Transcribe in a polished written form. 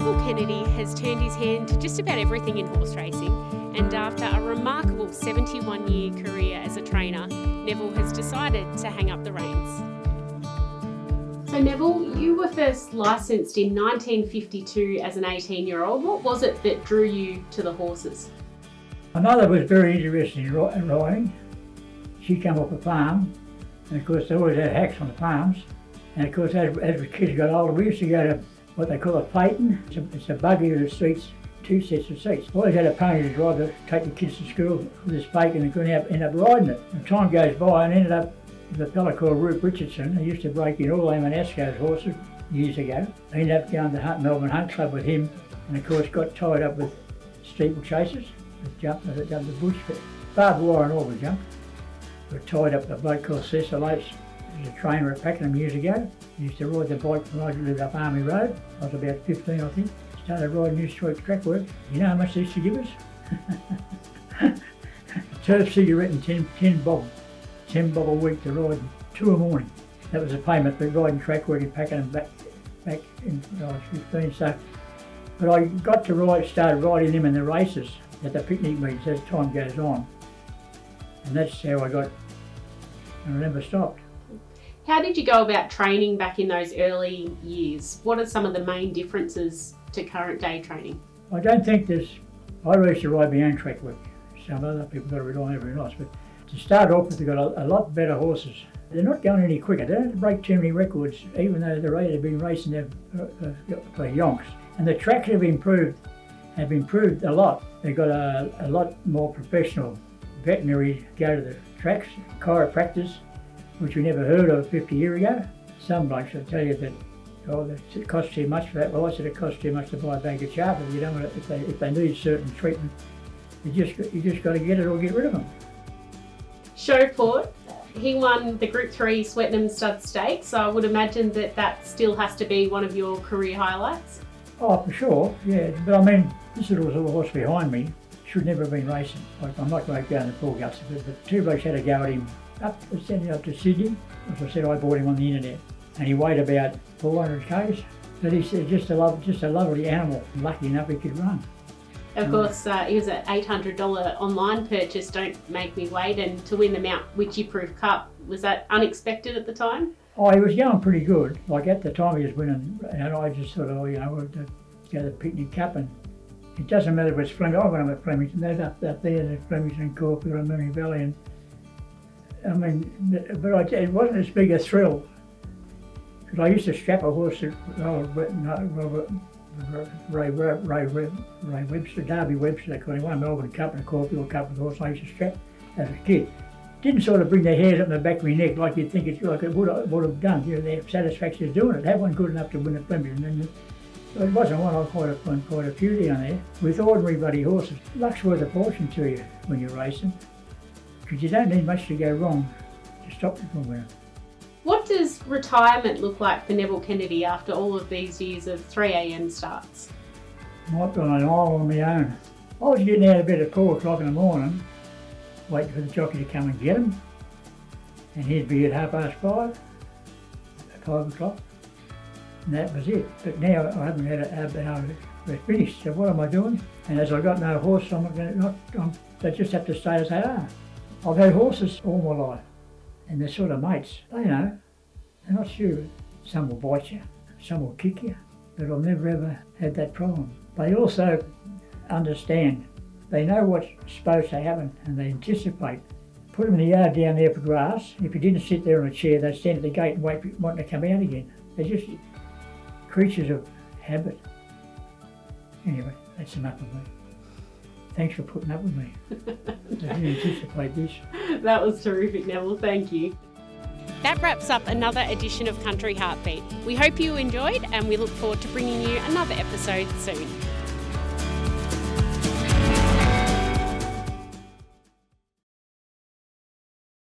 Neville Kennedy has turned his hand to just about everything in horse racing, and after a remarkable 71-year career as a trainer, Neville has decided to hang up the reins. So Neville, you were first licensed in 1952 as an 18-year-old. What was it that drew you to the horses? My mother was very interested in riding. She came off a farm, and of course they always had hacks on the farms. And of course as the kids got older, we used to go to what they call a phaeton. It's a buggy with seats, 2 sets of seats. Always had a pony to drive to take the kids to school with this phaeton and could end up riding it. And time goes by and ended up with a fella called Rube Richardson, who used to break in all Manasco's horses years ago. I ended up going to Melbourne Hunt Club with him, and of course got tied up with steeplechasers. Jumped the bush, barbed wire and all the jump. We were tied up with a bloke called Cecil Oates. He was a trainer at Pakenham years ago. He used to ride the bike from I lived up Army Road. I was about 15, I think. Started riding New Street track work. You know how much they used to give us? Turf cigarette and 10 bob a week to ride 2 a morning. That was a payment for riding track work in Pakenham back in when I was 15. So, but I got to started riding them in the races at the picnic meetings as time goes on. And that's how I got, and I never stopped. How did you go about training back in those early years? What are some of the main differences to current day training? I don't think I used to ride my own track work. Some other people got to rely on everything else, but to start off with, they've got a lot better horses. They're not going any quicker. They don't have to break too many records, even though they've been racing for yonks. And the tracks have improved a lot. They've got a lot more professional veterinary go to the tracks, chiropractors, which we never heard of 50 years ago. Some blokes will tell you that, it costs too much for that. Well, I said it costs too much to buy a bag of sharpers. You don't want to, if they need certain treatment, you just got to get it or get rid of them. Showport, he won the Group 3 Swettenham Stud Stakes, so I would imagine that still has to be one of your career highlights. Oh, for sure, yeah. But I mean, this little horse behind me should never have been racing. I'm not going to go in the full guts of it, but 2 blokes had a go at him sent him up to Sydney. As I said, I bought him on the internet, and he weighed about 400 k's. But he said just a lovely animal. Lucky enough he could run. Of course, he was an $800 online purchase, Don't Make Me Wait, and to win the Mount Witchy-Proof Cup. Was that unexpected at the time? Oh, he was going pretty good. Like at the time he was winning, and I just thought, we'll go to the Picnic Cup, and it doesn't matter if it's Flemington. I went up at Flemington. They're up there, the Flemington, Caulfield and Moonee Valley, and I mean, but it wasn't as big a thrill. Because I used to strap a horse to Ray Webster, Derby Webster, they called him, one Melbourne Cup and a Caulfield Cup with a horse I used to strap as a kid. Didn't sort of bring their hairs up in the back of my neck like you'd think it would have done. You know, their satisfaction of doing it. Have one good enough to win a Flemington. And it wasn't one. I won quite a few down there with ordinary bloody horses. Luck's worth a fortune to you when you're racing, because you don't need much to go wrong to stop you from winning. What does retirement look like for Neville Kennedy after all of these years of 3 a.m. starts? Might be on an island on my own. I was getting out of bed at 4 o'clock in the morning, waiting for the jockey to come and get him, and he'd be at 5:30, 5 o'clock, and that was it. But now I haven't had an hour to finish, so what am I doing? And as I've got no horse, they just have to stay as they are. I've had horses all my life, and they're sort of mates. They know. They're not sure. Some will bite you, some will kick you, but I've never ever had that problem. They also understand. They know what's supposed to happen, and they anticipate. Put them in the yard down there for grass. If you didn't sit there on a chair, they'd stand at the gate and wait for wanting to come out again. They're just creatures of habit. Anyway, that's enough of me. Thanks for putting up with me. I didn't anticipate this. That was terrific, Neville. Thank you. That wraps up another edition of Country Heartbeat. We hope you enjoyed, and we look forward to bringing you another episode soon.